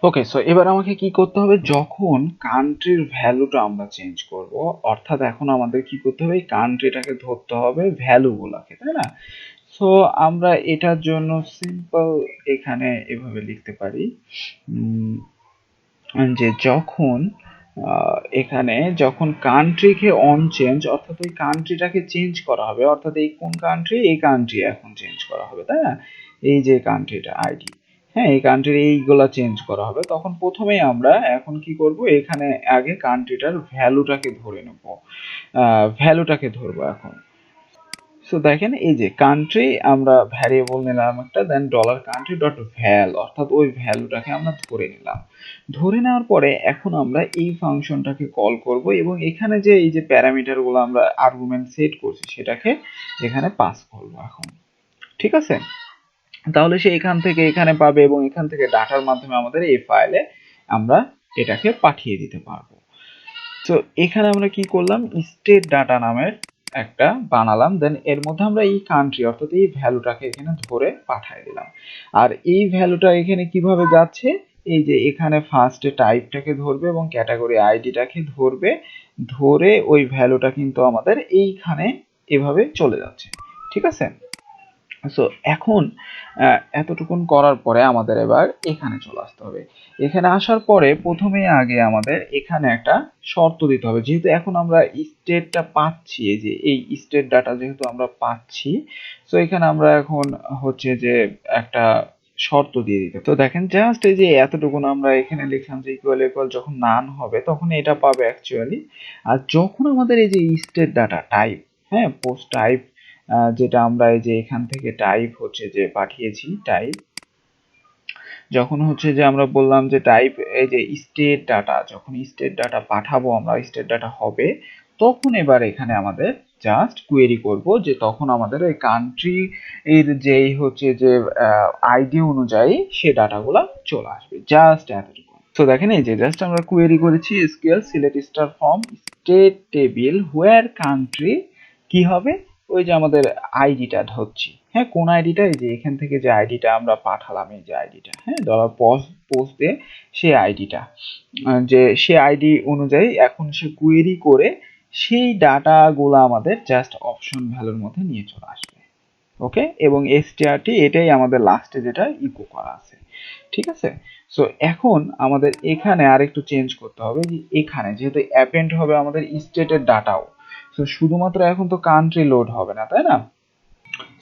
ওকে, so এবার আমাকে কি করতে হবে, যখন কান্ট্রির ভ্যালুটা আমরা চেঞ্জ করব, অর্থাৎ এখন আমাদের কি করতে হবে, কান্ট্রিটাকে ধরতে হবে ভ্যালুগুলোকে, তাই না? সো আমরা এটার জন্য সিম্পল এখানে এভাবে লিখতে পারি যে যখন এখানে যখন কান্ট্রিকে অন চেঞ্জ, অর্থাৎ ওই কান্ট্রিটাকে চেঞ্জ করা হবে, অর্থাৎ এই কোন কান্ট্রি, এই কান্ট্রি এখন চেঞ্জ করা হবে, তাই না? এই যে কান্ট্রিটা আইডি, হ্যাঁ, এই কান্ট্রির এইগুলা চেঞ্জ করা হবে, তখন প্রথমেই আমরা এখন কি করব, এখানে আগে কান্ট্রিটার ভ্যালুটাকে ধরে নেব, ভ্যালুটাকে ধরবো এখন। সো দেখেন এই যে কান্ট্রি আমরা ভ্যারিয়েবল নিলাম একটা, দেন ডলার কান্ট্রি ডট ভ্যাল, অর্থাৎ ওই ভ্যালুটাকে আমরা ধরে নিলাম। ধরে নেওয়ার পরে এখন আমরা এই ফাংশনটাকে কল করব এবং এখানে যে এই যে প্যারামিটারগুলো আমরা আর্গুমেন্ট সেট করছি সেটাকে এখানে পাস করব এখন। ঠিক আছে, তাহলে সে এখান থেকে এখানে পাবে এবং এখান থেকে ডাটার মাধ্যমে আমাদের এই ফাইলে আমরা এটাকে পাঠিয়ে দিতে পারবো। তো এখানে আমরা কি করলাম, স্টেট ডাটা নামের একটা বানালাম, দেন এর মধ্যে আমরা এই কান্ট্রি অর্থাৎ এই ভ্যালুটাকে এখানে ধরে পাঠিয়ে দিলাম। আর এই ভ্যালুটা এখানে কিভাবে যাচ্ছে, এই যে এখানে ফার্স্টে টাইপটাকে ধরবে এবং ক্যাটাগরি আইডিটাকে ধরবে, ধরে ওই ভ্যালুটা কিন্তু আমাদের এইখানে এভাবে চলে যাচ্ছে। ঠিক আছে, সো এখন এতটুকুন করার পরে আমাদের এবার এখানে চলে আসতে হবে। এখানে আসার পরে প্রথমে আগে আমাদের এখানে একটা শর্ত দিতে হবে, যেহেতু এখন আমরা স্টেটটা পাচ্ছি, এই যে এই স্টেট ডাটা যেহেতু আমরা পাচ্ছি, সো এখানে আমরা এখন হচ্ছে যে একটা শর্ত দিয়ে দিতে। তো দেখেন জাস্ট এই যে এতটুকুন আমরা এখানে লিখলাম যে ইকুয়াল ইকুয়াল, যখন নান হবে তখন এটা পাবে অ্যাকচুয়ালি। আর যখন আমাদের এই যে স্টেট ডাটা টাইপ, হ্যাঁ, পোস্ট টাইপ, যেটা আমরা এই যে এখান থেকে টাইপ হচ্ছে যে পাঠিয়েছি টাইপ, যখন হচ্ছে যে আমরা বললাম যে টাইপ এই যে স্টেট ডাটা, যখন স্টেট ডাটা পাঠাবো আমরা, স্টেট ডাটা হবে, তখন এবার এখানে আমাদের জাস্ট কোয়েরি করব যে তখন আমাদের ওই কান্ট্রি এর যেই হচ্ছে যে আইডি অনুযায়ী সে ডাটাগুলো চলে আসবে, জাস্ট এতটুকু। তো দেখেন এই যে জাস্ট আমরা কোয়েরি করেছি SQL select star from state table where country কি হবে, ওই যে আমাদের আইডিটা ধরছি, হ্যাঁ, কোন আইডিটা, এই যে এখান থেকে যে আইডিটা আমরা পাঠালাম, এই যে আইডিটা, হ্যাঁ, ডলার পোস্ট দিয়ে সেই আইডিটা, যে সে আইডি অনুযায়ী এখন সে কোয়েরি করে সেই ডাটাগুলো আমাদের জাস্ট অপশন ভ্যালুর মধ্যে নিয়ে চলে আসবে। ওকে, এবং এসটিআরটি এটাই আমাদের লাস্টে যেটা ইকো করা আছে। ঠিক আছে, সো এখন আমাদের এখানে আরেকটু চেঞ্জ করতে হবে, যে এখানে যেহেতু অ্যাপেন্ড হবে আমাদের স্টেটের ডাটাও, সো শুধুমাত্র এখন তো কান্ট্রি লোড হবে না, তাই না?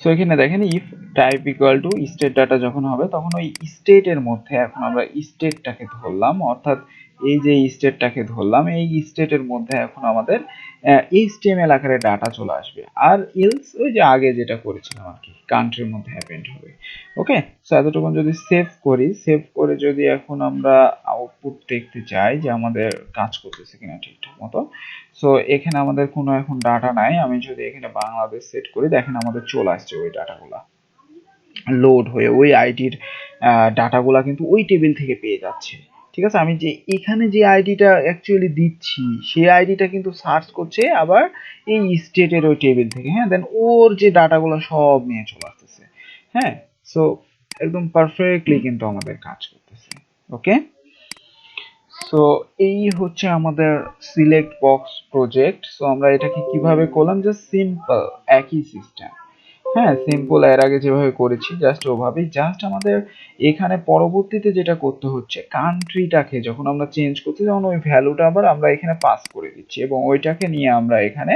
সো এখানে দেখেন if type equal to state data যখন হবে তখন ওই স্টেটের মধ্যে এখন আমরা স্টেটটাকে ধরলাম, অর্থাৎ এই যে স্টেটটাকে ধরলাম, এই স্টেটের মধ্যে এখন আমাদের এইচটিএমএল আকারে ডাটা চলে আসবে, আর এলস ওই যে আগে যেটা করেছিলাম আর কি, কান্ট্রির মধ্যে অ্যাপেন্ড হবে। ওকে, সো এতটুকু যদি সেভ করি, সেভ করে যদি এখন আমরা আউটপুট দেখতে চাই যে আমাদের কাজ করতেছে কিনা ঠিকঠাক মতো, সো এখানে আমাদের কোনো এখন ডাটা নাই, আমি যদি এখানে বাংলাদেশ সেট করি, দেখেন আমাদের চলে আসছে ওই ডাটাগুলা লোড হয়ে, ওই আইডির ডাটাগুলা কিন্তু ওই টেবিল থেকে পেয়ে যাচ্ছে। ঠিক আছে, আমি যে এখানে যে আইডিটা অ্যাকচুয়ালি দিচ্ছি সেই আইডিটা কিন্তু সার্চ করছে আবার এই স্টেটের ওই টেবিল থেকে, হ্যাঁ, দেন ওর যে ডাটাগুলো সব নিয়ে চলে আসতেছে। হ্যাঁ, সো একদম পারফেক্টলি কিন্তু আমাদের কাজ করতেছে। ওকে, সো এই হচ্ছে আমাদের সিলেক্ট বক্স প্রজেক্ট। সো আমরা এটাকে কিভাবে করলাম, যে সিম্পল একই সিস্টেম, হ্যাঁ, সিম্পল এর আগে যেভাবে করেছি জাস্ট ওভাবেই, জাস্ট আমাদের এখানে পরবর্তীতে যেটা করতে হচ্ছে, কান্ট্রিটাকে যখন আমরা চেঞ্জ করছি তখন ওই ভ্যালুটা আবার আমরা এখানে পাস করে দিচ্ছি এবং ওইটাকে নিয়ে আমরা এখানে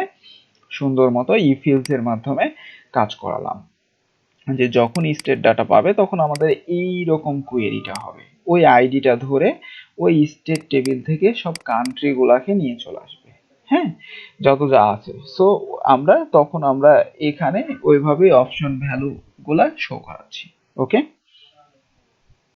সুন্দর মতো ইফ এলস এর মাধ্যমে কাজ করালাম, যে যখন স্টেট ডাটা পাবে তখন আমাদের এই রকম কোয়েরিটা হবে, ওই আইডিটা ধরে ওই স্টেট টেবিল থেকে সব কান্ট্রি গুলাকে নিয়ে চলে আসবে, হ্যাঁ, যত যা আছে। সো আমরা তখন আমরা এখানে ওইভাবে অপশন ভ্যালু গুলা শো করাচ্ছি। ওকে।